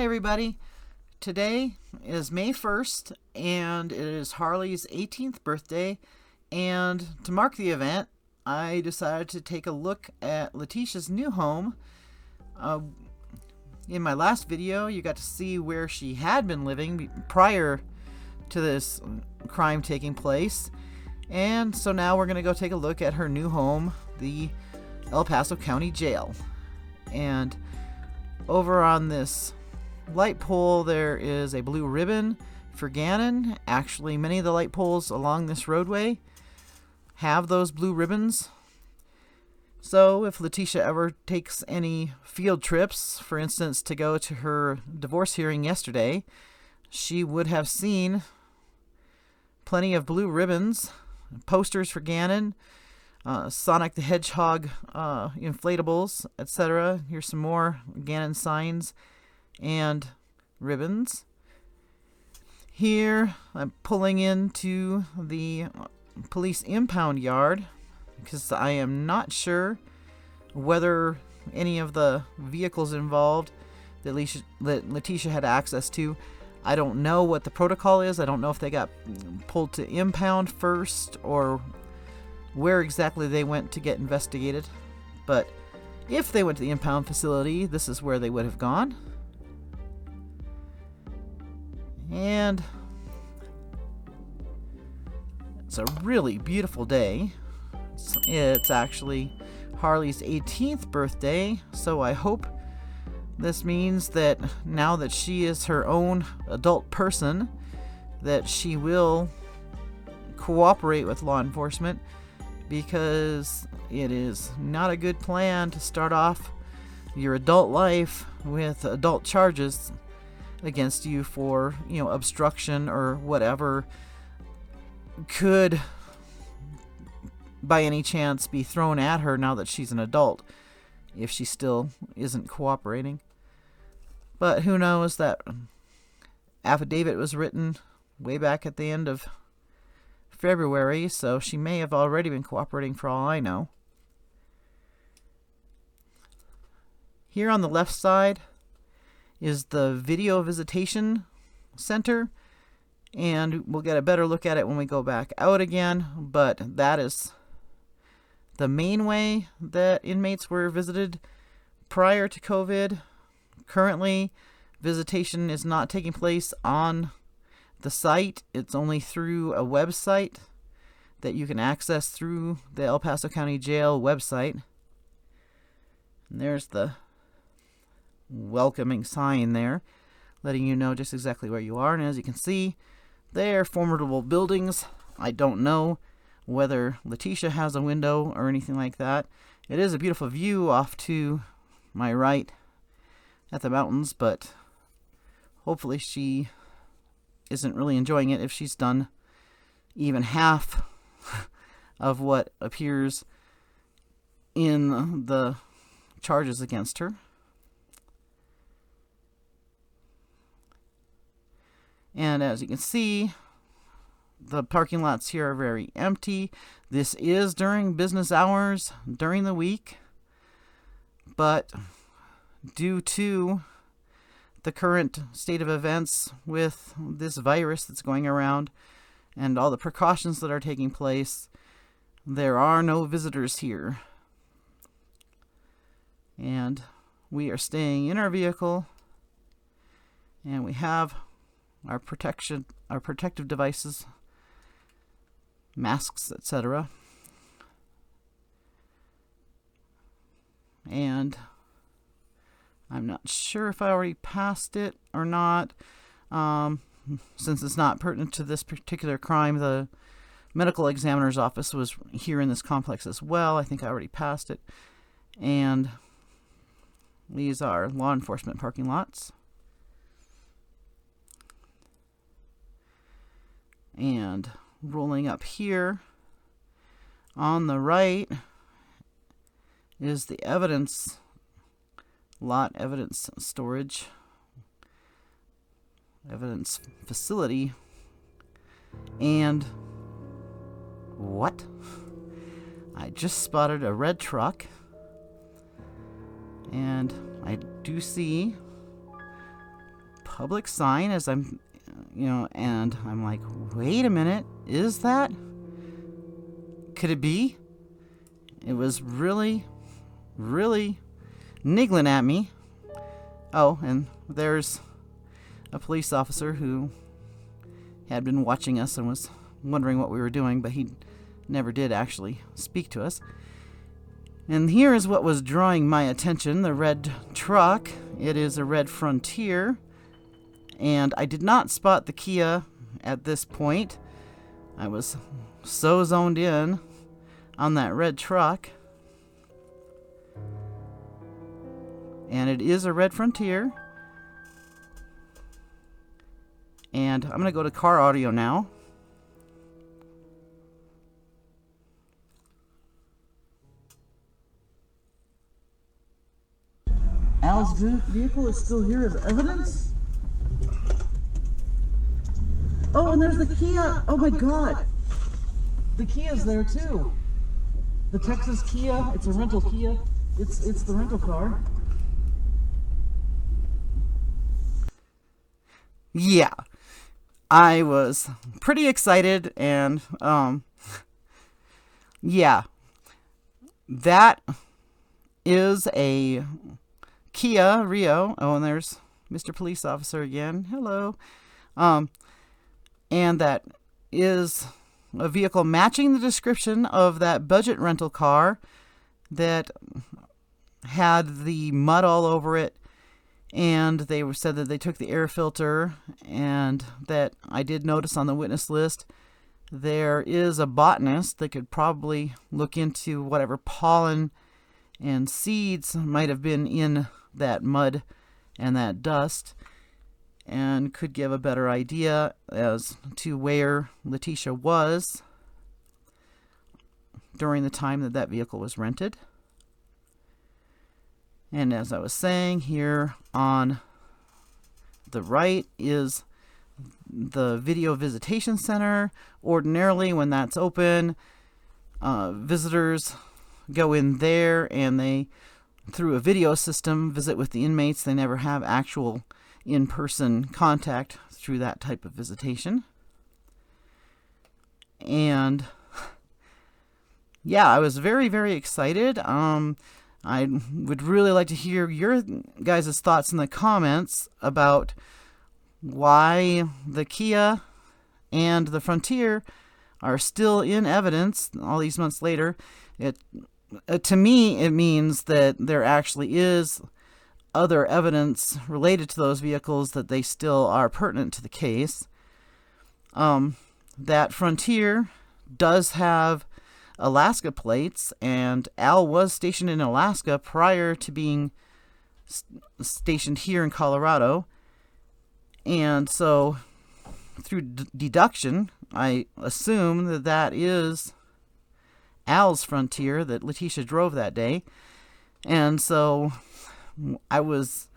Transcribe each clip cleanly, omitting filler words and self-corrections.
Hi everybody. Today is May 1st and it is Harley's 18th birthday, and to mark the event I decided to take a look at Letecia's new home. In my last video you got to see where she had been living prior to this crime taking place, and so now we're going to go take a look at her new home, the El Paso County Jail. And over on this light pole there is a blue ribbon for Gannon. Actually, many of the light poles along this roadway have those blue ribbons. So if Letecia ever takes any field trips, for instance to go to her divorce hearing yesterday, she would have seen plenty of blue ribbons, posters for Gannon, Sonic the Hedgehog inflatables, etc. Here's some more Gannon signs and ribbons. Here I'm pulling into the police impound yard because I am not sure whether any of the vehicles involved that Letecia had access to. I don't know what the protocol is. I don't know if they got pulled to impound first or where exactly they went to get investigated. But if they went to the impound facility, this is where they would have gone. And it's a really beautiful day. It's actually Harley's 18th birthday, so I hope this means that now that she is her own adult person, that she will cooperate with law enforcement, because it is not a good plan to start off your adult life with adult charges against you for, obstruction or whatever could by any chance be thrown at her now that she's an adult, if she still isn't cooperating. But who knows, that affidavit was written way back at the end of February, so she may have already been cooperating for all I know. Here on the left side is the video visitation center, and we'll get a better look at it when we go back out again, but that is the main way that inmates were visited prior to COVID. Currently, visitation is not taking place on the site. It's only through a website that you can access through the El Paso County Jail website. And there's the welcoming sign there, letting you know just exactly where you are. And as you can see, they're formidable buildings. I don't know whether Letecia has a window or anything like that. It is a beautiful view off to my right at the mountains, but hopefully she isn't really enjoying it if she's done even half of what appears in the charges against her. And as you can see, the parking lots here are very empty. This is during business hours during the week, but due to the current state of events with this virus that's going around and all the precautions that are taking place, there are no visitors here. And we are staying in our vehicle, and we have our protective devices, masks, etc. And I'm not sure if I already passed it or not. Since it's not pertinent to this particular crime, the medical examiner's office was here in this complex as well. I think I already passed it. And these are law enforcement parking lots. And rolling up here on the right is the evidence lot, evidence storage, evidence facility. And what? I just spotted a red truck, and I do see public sign as I'm, and I'm like, wait a minute, is that? Could it be? It was really, really niggling at me. Oh, and there's a police officer who had been watching us and was wondering what we were doing, but he never did actually speak to us. And here is what was drawing my attention, the red truck. It is a red Frontier, and I did not spot the Kia at this point. I was so zoned in on that red truck. And it is a red Frontier. And I'm going to go to car audio now. Al's vehicle is still here as evidence? Oh, and there's the Kia. Oh my God. The Kia's there too. The Texas Kia. It's a rental Kia. It's the rental car. Yeah. I was pretty excited, and yeah. That is a Kia Rio. Oh, and there's Mr. Police Officer again. Hello. And that is a vehicle matching the description of that budget rental car that had the mud all over it, and they said that they took the air filter, and that I did notice on the witness list there is a botanist that could probably look into whatever pollen and seeds might have been in that mud and that dust, and could give a better idea as to where Letecia was during the time that that vehicle was rented. And as I was saying, here on the right is the Video Visitation Center. Ordinarily, when that's open, visitors go in there and they, through a video system, visit with the inmates. They never have actual in-person contact through that type of visitation. And yeah, I was very, very excited. I would really like to hear your guys' thoughts in the comments about why the Kia and the Frontier are still in evidence all these months later. To me, it means that there actually is other evidence related to those vehicles that they still are pertinent to the case. That Frontier does have Alaska plates, and Al was stationed in Alaska prior to being stationed here in Colorado. And so, through deduction, I assume that that is Al's Frontier that Letecia drove that day. And so I was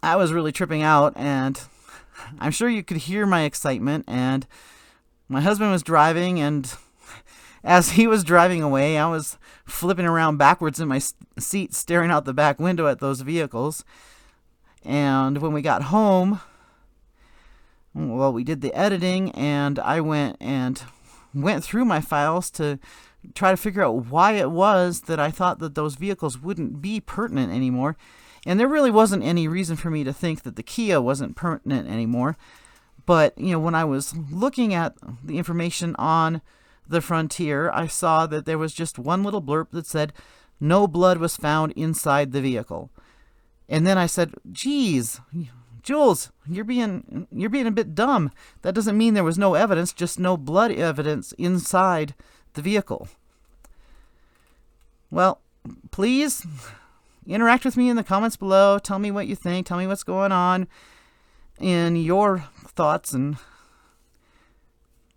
really tripping out, and I'm sure you could hear my excitement. And my husband was driving, and as he was driving away, I was flipping around backwards in my seat, staring out the back window at those vehicles. And when we got home, well, we did the editing, and I went through my files to try to figure out why it was that I thought that those vehicles wouldn't be pertinent anymore. And there really wasn't any reason for me to think that the Kia wasn't pertinent anymore. But, when I was looking at the information on the Frontier, I saw that there was just one little blurb that said, no blood was found inside the vehicle. And then I said, geez, Jules, you're being a bit dumb. That doesn't mean there was no evidence, just no blood evidence inside the vehicle. Well, please interact with me in the comments below. Tell me what you think. Tell me what's going on in your thoughts, and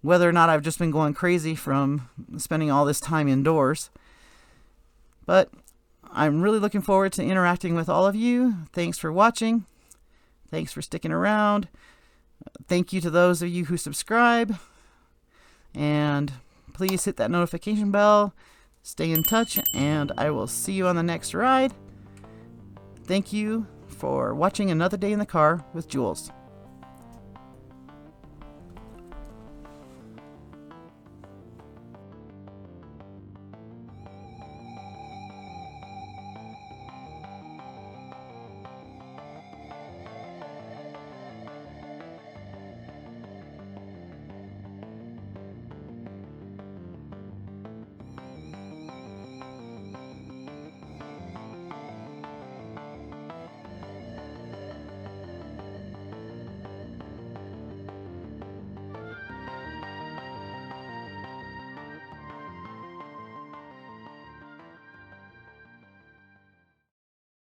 whether or not I've just been going crazy from spending all this time indoors. But I'm really looking forward to interacting with all of you. Thanks for watching. Thanks for sticking around. Thank you to those of you who subscribe. And please hit that notification bell. Stay in touch, and I will see you on the next ride. Thank you for watching Another Day in the Car with Jules.